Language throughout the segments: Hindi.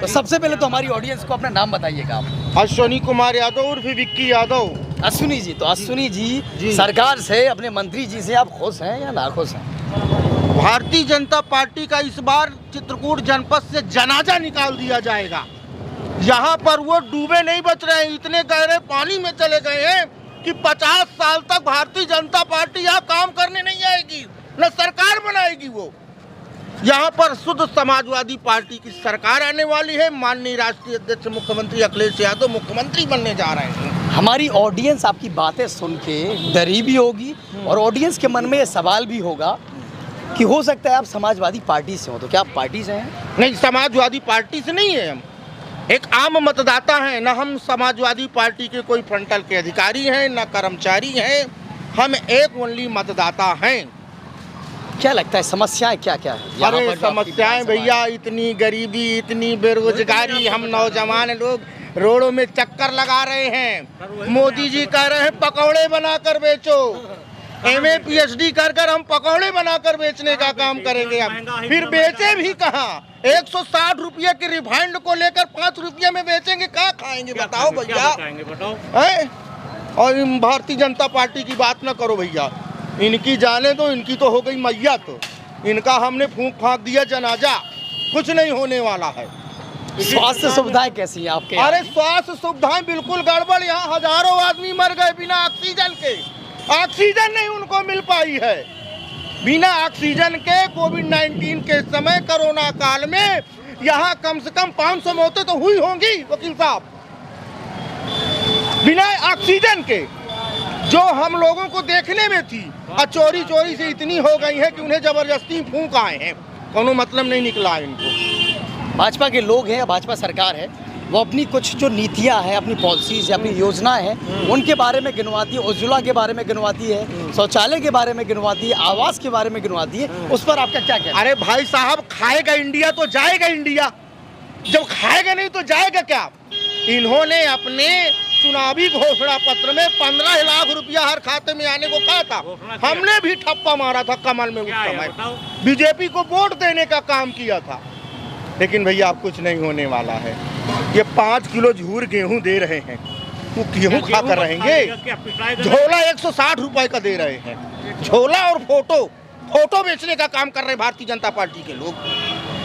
तो सबसे पहले तो हमारी ऑडियंस को अपना नाम बताइएगा आप। अश्विनी कुमार यादव उर्फ विक्की यादव। अश्विनी जी, तो अश्विनी जी सरकार से, अपने मंत्री जी से आप खुश हैं या नाखुश हैं? भारतीय जनता पार्टी का इस बार चित्रकूट जनपद से जनाजा निकाल दिया जाएगा। यहाँ पर वो डूबे नहीं बच रहे हैं, इतने गहरे पानी में चले गए हैं कि 50 साल तक भारतीय जनता पार्टी यहाँ काम करने नहीं आएगी, न सरकार बनाएगी। वो यहाँ पर शुद्ध समाजवादी पार्टी की सरकार आने वाली है। माननीय राष्ट्रीय अध्यक्ष मुख्यमंत्री अखिलेश यादव मुख्यमंत्री बनने जा रहे हैं। हमारी ऑडियंस आपकी बातें सुन के डरी भी होगी और ऑडियंस के मन में ये सवाल भी होगा कि हो सकता है आप समाजवादी पार्टी से हो, तो क्या आप पार्टी से हैं? नहीं, समाजवादी पार्टी से नहीं है। हम एक आम मतदाता हैं, न हम समाजवादी पार्टी के कोई फ्रंटल के अधिकारी हैं, न कर्मचारी हैं। हम एक ओनली मतदाता हैं। क्या लगता है समस्याएं क्या क्या है? अरे समस्याएं भैया, इतनी गरीबी, इतनी बेरोजगारी, हम नौजवान लोग रोडों में चक्कर लगा रहे हैं। मोदी जी कह रहे हैं पकौड़े बनाकर बेचो। MA PhD कर हम पकौड़े बनाकर बेचने का काम करेंगे। हम फिर बेचे भी कहाँ? 160 रुपये की रिफाइंड को लेकर 5 रुपये में बेचेंगे, क्या खाएंगे बताओ भैया? और भारतीय जनता पार्टी की बात ना करो भैया, इनकी जाने दो, इनकी तो हो गई मैयत। इनका हमने फूंक फाँक दिया जनाजा, कुछ नहीं होने वाला है। स्वास्थ्य सुविधाएं कैसी हैं आपके? अरे स्वास्थ्य सुविधाएं बिल्कुल गड़बड़। यहाँ हजारों आदमी मर गए बिना ऑक्सीजन के। ऑक्सीजन नहीं उनको मिल पाई है। बिना ऑक्सीजन के कोविड-19 के समय कोरोना काल में यहाँ कम से कम 500 मौतें तो हुई होंगी वकील साहब, बिना ऑक्सीजन के, जो हम लोगों को देखने में थी। और चोरी चोरी से इतनी हो गई है कि उन्हें जबरदस्ती फूंक आए हैं, कोनो मतलब नहीं निकला है इनको। भाजपा के लोग हैं, भाजपा सरकार है, वो अपनी कुछ जो नीतियां हैं, अपनी पॉलिसीज या अपनी योजनाएं हैं, उनके बारे में गिनवाती है। उज्ज्वला के बारे में गिनवाती है, शौचालय के बारे में गिनवाती है, आवास के बारे में गिनवाती है। उस पर आपका क्या कहना है? अरे भाई साहब, खाएगा इंडिया तो जाएगा इंडिया, जब खाएगा नहीं तो जाएगा क्या? इन्होंने अपने चुनावी घोषणा पत्र में 15 लाख रुपया हर खाते में आने को कहा था। हमने भी ठप्पा मारा था कमल में उस समय, बीजेपी को वोट देने का काम किया था। लेकिन भैया अब कुछ नहीं होने वाला है। ये 5 किलो झूर गेहूं दे रहे हैं, वो गेहूं खा कर रहेंगे। झोला 160 रुपए का दे रहे हैं। झोला और फोटो बेचने का काम कर रहे हैं भारतीय जनता पार्टी के लोग,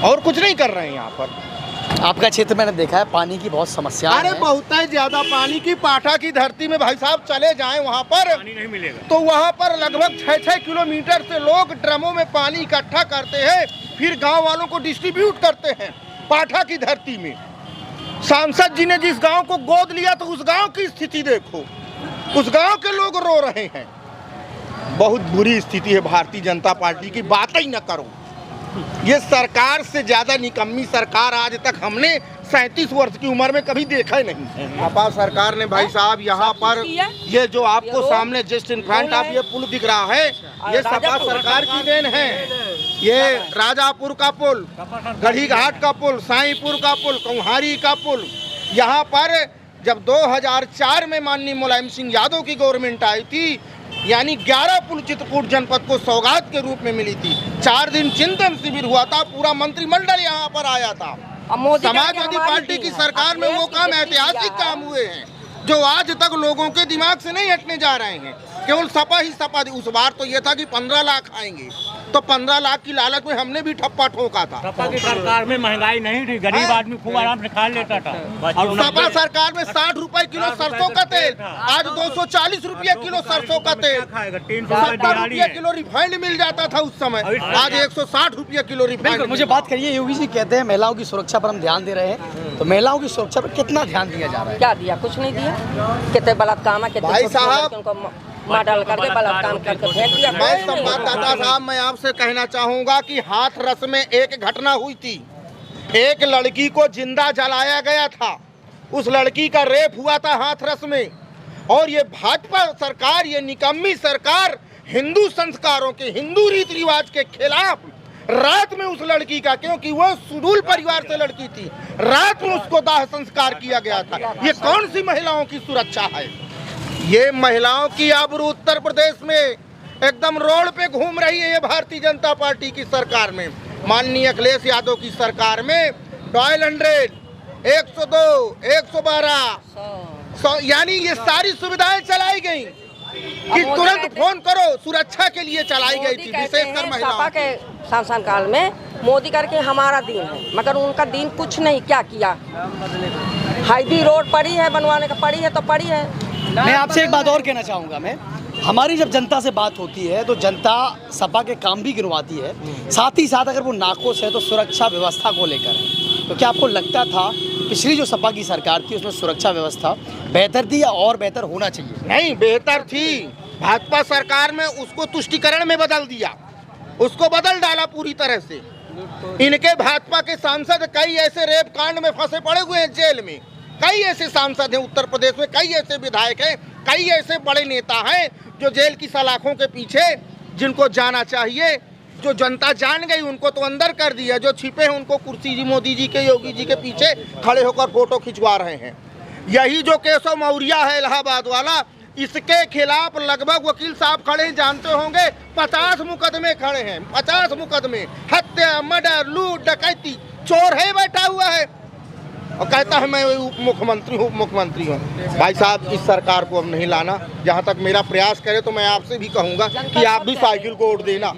और कुछ नहीं कर रहे हैं यहाँ पर। आपका क्षेत्र मैंने देखा है पानी की बहुत समस्या है। अरे बहुत ही ज्यादा पानी की। पाठा की धरती में भाई साहब चले जाएं वहाँ पर पानी नहीं मिलेगा, तो वहाँ पर लगभग 6-6 किलोमीटर से लोग ड्रमों में पानी इकट्ठा करते हैं, फिर गांव वालों को डिस्ट्रीब्यूट करते हैं। पाठा की धरती में सांसद जी ने जिस गांव को गोद लिया तो उस गांव की स्थिति देखो, उस गांव के लोग रो रहे हैं। बहुत बुरी स्थिति है भारतीय जनता पार्टी की, बात ही न करो। ये सरकार से ज्यादा निकम्मी सरकार आज तक हमने 37 वर्ष की उम्र में कभी देखा ही नहीं। सपा सरकार ने भाई साहब यहाँ पर ये जो आपको सामने जस्ट इन फ्रंट आप ये पुल दिख रहा है, ये सपा सरकार की देन है। ये राजापुर का पुल, गढ़ी घाट का पुल, साईपुर का पुल, कुम्हारी का पुल। यहाँ पर जब 2004 में माननीय मुलायम सिंह यादव की गवर्नमेंट आई थी, यानी 11 पुल चित्रकूट जनपद को सौगात के रूप में मिली थी। 4 दिन चिंतन शिविर हुआ था, पूरा मंत्रिमंडल यहाँ पर आया था। समाजवादी पार्टी की सरकार में वो काम, ऐतिहासिक काम हुए हैं जो आज तक लोगों के दिमाग से नहीं हटने जा रहे हैं। केवल सपा ही सपा। उस बार तो ये था कि 15 लाख आएंगे, तो 15 लाख की लालच में हमने भी ठप्पा ठोका था। सपा की सरकार में महंगाई नहीं थी, गरीब आदमी खूब आराम से खा लेता था। और सपा सरकार में 60 रुपए किलो सरसों का तेल, आज 240 रुपए किलो सरसों का तेल। 70 रुपये किलो रिफाइंड मिल जाता था उस समय, आज 160 रुपये किलो रिफाइंड। मुझे बात करिए, योगी जी कहते हैं महिलाओं की सुरक्षा पर हम ध्यान दे रहे हैं, तो महिलाओं की सुरक्षा पर कितना ध्यान दिया जा रहा है? क्या दिया? कुछ नहीं दिया। कितने बलात्कार भाई साहब डाल करके बलात्कार करके फेंक दिया। मैं संवाददाता साहब, मैं आपसे कहना चाहूंगा कि हाथरस में एक घटना हुई थी। एक लड़की को जिंदा जलाया गया था, उस लड़की का रेप हुआ था हाथरस में। और ये भाजपा सरकार, ये निकम्मी सरकार हिंदू संस्कारों के, हिंदू रीति रिवाज के खिलाफ रात में उस लड़की का, क्योंकि वो सुडूल परिवार से लड़की थी, रात में उसको दाह संस्कार किया गया था। ये कौन सी महिलाओं की सुरक्षा है? ये महिलाओं की आबरू उत्तर प्रदेश में एकदम रोड पे घूम रही है। ये भारतीय जनता पार्टी की सरकार में, माननीय अखिलेश यादव की सरकार में, डॉयल 100 102, 112, यानी ये सारी सुविधाएं चलाई गई कि मोदी तुरंत कहते- फोन करो, सुरक्षा के लिए चलाई गई मोदी थी, कहते विशेषकर हैं महिलाओं सपा के शासन काल में मोदी करके हमारा दिन है, मगर उनका दिन कुछ नहीं क्या किया। हाईवी रोड पड़ी है, बनवाने का पड़ी है तो पड़ी है। मैं आपसे एक बात और कहना चाहूँगा। मैं हमारी जब जनता से बात होती है तो जनता सपा के काम भी गिनवाती है, साथ ही साथ अगर वो नाकोस है तो सुरक्षा व्यवस्था को लेकर है। तो क्या आपको लगता था पिछली जो सपा की सरकार थी उसमें सुरक्षा व्यवस्था बेहतर थी या और बेहतर होना चाहिए? नहीं, बेहतर थी। भाजपा सरकार में उसको तुष्टिकरण में बदल दिया, उसको बदल डाला पूरी तरह से। इनके भाजपा के सांसद कई ऐसे रेप कांड में फंसे पड़े हुए हैं जेल में। कई ऐसे सांसद हैं उत्तर प्रदेश में, कई ऐसे विधायक हैं, कई ऐसे बड़े नेता हैं जो जेल की सलाखों के पीछे, जिनको जाना चाहिए, जो जनता जान गई उनको तो अंदर कर दिया, जो छिपे हैं उनको कुर्सी जी, मोदी जी के, योगी जी के पीछे खड़े होकर फोटो खिंचवा रहे हैं। यही जो केशव मौर्य है इलाहाबाद वाला, इसके खिलाफ लगभग वकील साहब खड़े हैं, जानते होंगे 50 मुकदमे खड़े हैं, 50 मुकदमे, हत्या, मर्डर, लूट, डकैती। चोर है बैठा हुआ है और कहता है मैं उप मुख्यमंत्री हूँ। भाई साहब, इस सरकार को अब नहीं लाना। जहाँ तक मेरा प्रयास करे तो मैं आपसे भी कहूँगा कि आप भी साइकिल को वोट देना।